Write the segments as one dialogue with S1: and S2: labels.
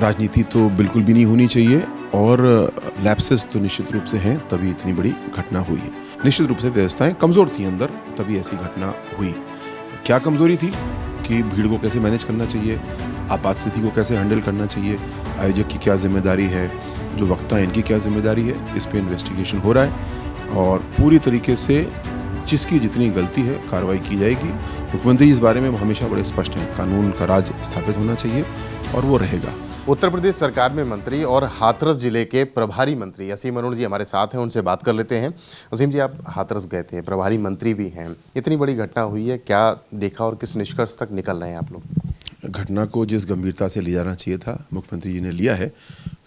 S1: राजनीति तो बिल्कुल भी नहीं होनी चाहिए और लैप्सेस तो निश्चित रूप से हैं, तभी इतनी बड़ी घटना हुई है। निश्चित रूप से व्यवस्थाएं कमज़ोर थी अंदर, तभी ऐसी घटना हुई। क्या कमज़ोरी थी कि भीड़ को कैसे मैनेज करना चाहिए, आपात स्थिति को कैसे हैंडल करना चाहिए, आयोजक की क्या जिम्मेदारी है, जो वक्ता है इनकी क्या जिम्मेदारी है, इस पर इन्वेस्टिगेशन हो रहा है और पूरी तरीके से जिसकी जितनी गलती है कार्रवाई की जाएगी। मुख्यमंत्री इस बारे में हमेशा बड़े स्पष्ट हैं, कानून का राज स्थापित होना चाहिए और वो रहेगा।
S2: उत्तर प्रदेश सरकार में मंत्री और हाथरस जिले के प्रभारी मंत्री असीम अरुण जी हमारे साथ हैं, उनसे बात कर लेते हैं। असीम जी, आप हाथरस गए थे, प्रभारी मंत्री भी हैं, इतनी बड़ी घटना हुई है, क्या देखा और किस निष्कर्ष तक निकल रहे हैं आप लोग?
S1: घटना को जिस गंभीरता से ले जाना चाहिए था मुख्यमंत्री जी ने लिया है।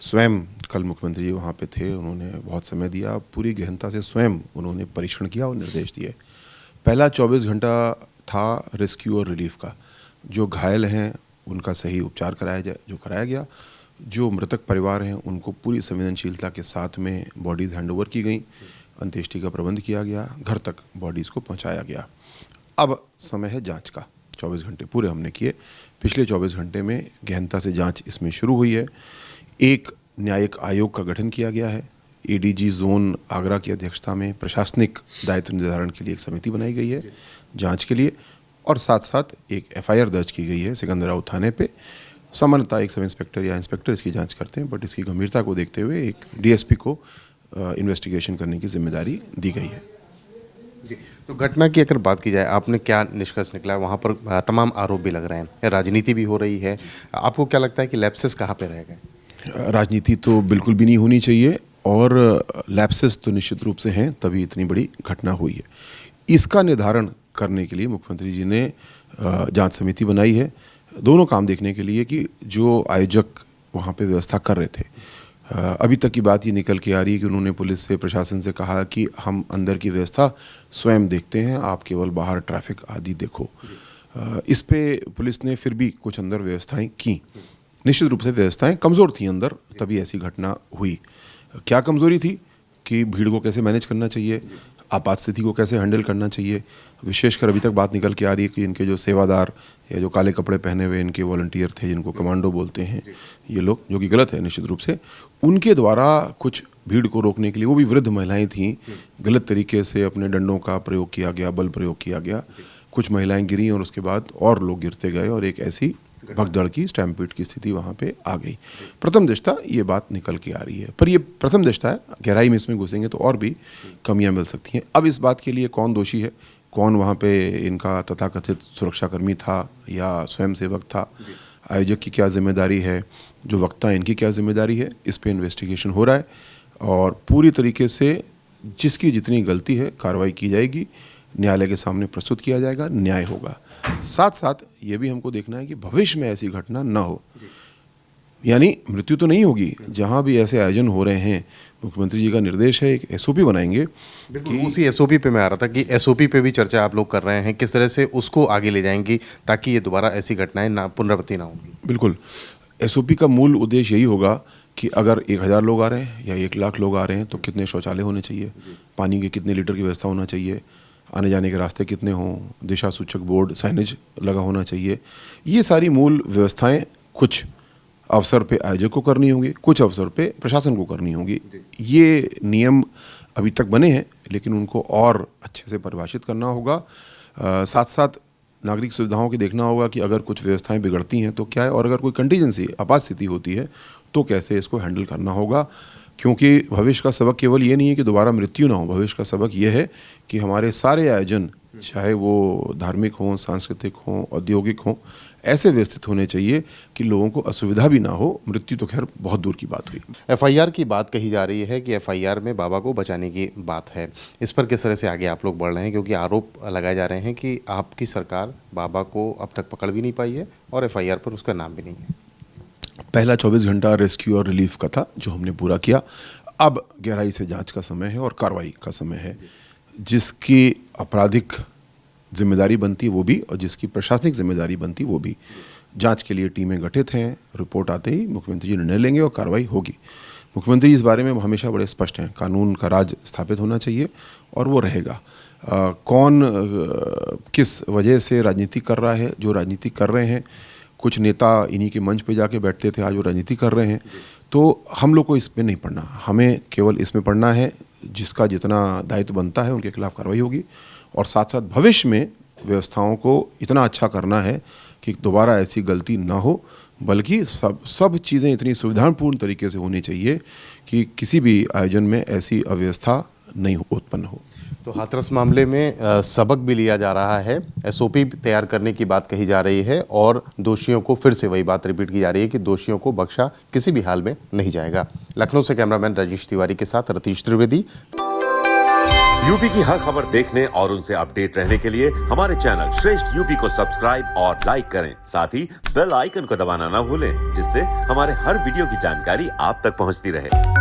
S1: स्वयं कल मुख्यमंत्री जी वहाँ पे थे, उन्होंने बहुत समय दिया, पूरी गहनता से स्वयं उन्होंने परीक्षण किया और निर्देश दिए। पहला 24 घंटा था रेस्क्यू और रिलीफ का। जो घायल हैं उनका सही उपचार कराया जाए, जो कराया गया। जो मृतक परिवार हैं उनको पूरी संवेदनशीलता के साथ में बॉडीज़ हैंडओवर की गई, अंत्येष्टि का प्रबंध किया गया, घर तक बॉडीज़ को पहुंचाया गया। अब समय है जांच का। 24 घंटे पूरे हमने किए। पिछले 24 घंटे में गहनता से जांच इसमें शुरू हुई है। एक न्यायिक आयोग का गठन किया गया है। एडीजी जोन आगरा की अध्यक्षता में प्रशासनिक दायित्व निर्धारण के लिए एक समिति बनाई गई है जांच के लिए, और साथ साथ एक एफआईआर दर्ज की गई है सिकंदराबाद थाने पे। सामान्यतः एक सब इंस्पेक्टर या इंस्पेक्टर इसकी जांच करते हैं, बट इसकी गंभीरता को देखते हुए एक डीएसपी को इन्वेस्टिगेशन करने की जिम्मेदारी दी गई है।
S2: जी, तो घटना की अगर बात की जाए, आपने क्या निष्कर्ष निकला? वहाँ पर तमाम आरोप भी लग रहे हैं, राजनीति भी हो रही है, आपको क्या लगता है कि लैप्सेस कहाँ पे रह गए?
S1: राजनीति तो बिल्कुल भी नहीं होनी चाहिए और लैप्सेस तो निश्चित रूप से हैं, तभी इतनी बड़ी घटना हुई है। इसका निर्धारण करने के लिए मुख्यमंत्री जी ने जांच समिति बनाई है, दोनों काम देखने के लिए कि जो आयोजक वहाँ पे व्यवस्था कर रहे थे, अभी तक की बात ये निकल के आ रही है कि उन्होंने पुलिस से, प्रशासन से कहा कि हम अंदर की व्यवस्था स्वयं देखते हैं, आप केवल बाहर ट्रैफिक आदि देखो। इस पे पुलिस ने फिर भी कुछ अंदर व्यवस्थाएं की। निश्चित रूप से व्यवस्थाएं कमज़ोर थी अंदर, तभी ऐसी घटना हुई। क्या कमज़ोरी थी कि भीड़ को कैसे मैनेज करना चाहिए, आपात स्थिति को कैसे हैंडल करना चाहिए। विशेषकर अभी तक बात निकल के आ रही है कि इनके जो सेवादार या जो काले कपड़े पहने हुए इनके वॉलंटियर थे, जिनको कमांडो बोलते हैं ये लोग, जो कि गलत है निश्चित रूप से, उनके द्वारा कुछ भीड़ को रोकने के लिए, वो भी वृद्ध महिलाएं थीं, गलत तरीके से अपने डंडों का प्रयोग किया गया, बल प्रयोग किया गया। कुछ महिलाएं गिरी और उसके बाद और लोग गिरते गए और एक ऐसी भगदड़ की, स्टैम्पीड की स्थिति वहाँ पे आ गई। प्रथम दृष्टा ये बात निकल के आ रही है, पर ये प्रथम दृष्टा है, गहराई में इसमें घुसेंगे तो और भी कमियां मिल सकती हैं। अब इस बात के लिए कौन दोषी है, कौन वहाँ पे इनका तथाकथित सुरक्षाकर्मी था या स्वयंसेवक था, आयोजक की क्या जिम्मेदारी है, जो वक्ता है इनकी क्या जिम्मेदारी है, इस पर इन्वेस्टिगेशन हो रहा है और पूरी तरीके से जिसकी जितनी गलती है कार्रवाई की जाएगी, न्यायालय के सामने प्रस्तुत किया जाएगा, न्याय होगा। साथ साथ ये भी हमको देखना है कि भविष्य में ऐसी घटना ना हो, यानी मृत्यु तो नहीं होगी। जहाँ भी ऐसे आयोजन हो रहे हैं, मुख्यमंत्री जी का निर्देश है, एक एसओपी बनाएंगे।
S2: कि उसी एसओपी पे मैं आ रहा था कि एसओपी पे भी चर्चा आप लोग कर रहे हैं, किस तरह से उसको आगे ले जाएंगी ताकि ये दोबारा ऐसी घटनाएं ना पुनरावृत्ति ना होगी।
S1: बिल्कुल, एसओपी का मूल उद्देश्य यही होगा कि अगर 1000 लोग आ रहे हैं या 1 लाख लोग आ रहे हैं तो कितने शौचालय होने चाहिए, पानी के कितने लीटर की व्यवस्था होना चाहिए, आने जाने के रास्ते कितने हों, दिशा सूचक बोर्ड, साइनेज लगा होना चाहिए। ये सारी मूल व्यवस्थाएं कुछ अवसर पे आयोजक को करनी होंगी, कुछ अवसर पे प्रशासन को करनी होंगी। ये नियम अभी तक बने हैं, लेकिन उनको और अच्छे से परिभाषित करना होगा। साथ साथ नागरिक सुविधाओं की देखना होगा कि अगर कुछ व्यवस्थाएं बिगड़ती हैं तो क्या है, और अगर कोई कंटीजेंसी, आपात स्थिति होती है तो कैसे इसको हैंडल करना होगा। क्योंकि भविष्य का सबक केवल ये नहीं है कि दोबारा मृत्यु ना हो, भविष्य का सबक ये है कि हमारे सारे आयोजन, चाहे वो धार्मिक हों, सांस्कृतिक हों, औद्योगिक हों, ऐसे व्यवस्थित होने चाहिए कि लोगों को असुविधा भी ना हो। मृत्यु तो खैर बहुत दूर की बात हुई।
S2: एफआईआर की बात कही जा रही है कि एफआईआर में बाबा को बचाने की बात है, इस पर किस तरह से आगे आप लोग बढ़ रहे हैं? क्योंकि आरोप लगाए जा रहे हैं कि आपकी सरकार बाबा को अब तक पकड़ भी नहीं पाई है और एफआईआर पर उसका नाम भी नहीं है।
S1: पहला 24 घंटा रेस्क्यू और रिलीफ का था, जो हमने पूरा किया। अब गहराई से जांच का समय है और कार्रवाई का समय है। जिसकी आपराधिक जिम्मेदारी बनती वो भी और जिसकी प्रशासनिक जिम्मेदारी बनती वो भी। जांच के लिए टीमें गठित हैं, रिपोर्ट आते ही मुख्यमंत्री जी निर्णय लेंगे और कार्रवाई होगी। मुख्यमंत्री इस बारे में हमेशा बड़े स्पष्ट हैं, कानून का राज स्थापित होना चाहिए और वो रहेगा। कौन किस वजह से राजनीति कर रहा है, जो राजनीति कर रहे हैं कुछ नेता इन्हीं के मंच पे जाके बैठते थे, आज वो राजनीति कर रहे हैं। तो हम लोग को इसमें नहीं पढ़ना, हमें केवल इसमें पढ़ना है जिसका जितना दायित्व बनता है उनके खिलाफ कार्रवाई होगी, और साथ साथ भविष्य में व्यवस्थाओं को इतना अच्छा करना है कि दोबारा ऐसी गलती ना हो, बल्कि सब चीज़ें इतनी सुविधापूर्ण तरीके से होनी चाहिए कि किसी भी आयोजन में ऐसी अव्यवस्था नहीं उत्पन्न हो।
S2: तो हाथरस मामले में सबक भी लिया जा रहा है, एसओपी तैयार करने की बात कही जा रही है, और दोषियों को फिर से वही बात रिपीट की जा रही है कि दोषियों को बख्शा किसी भी हाल में नहीं जाएगा। लखनऊ से कैमरामैन राजेश तिवारी के साथ रतीश त्रिवेदी।
S3: यूपी की हर खबर देखने और उनसे अपडेट रहने के लिए हमारे चैनल श्रेष्ठ यूपी को सब्सक्राइब और लाइक करें। साथ ही बेल आइकन को दबाना ना भूलें, जिससे हमारे हर वीडियो की जानकारी आप तक पहुंचती रहे।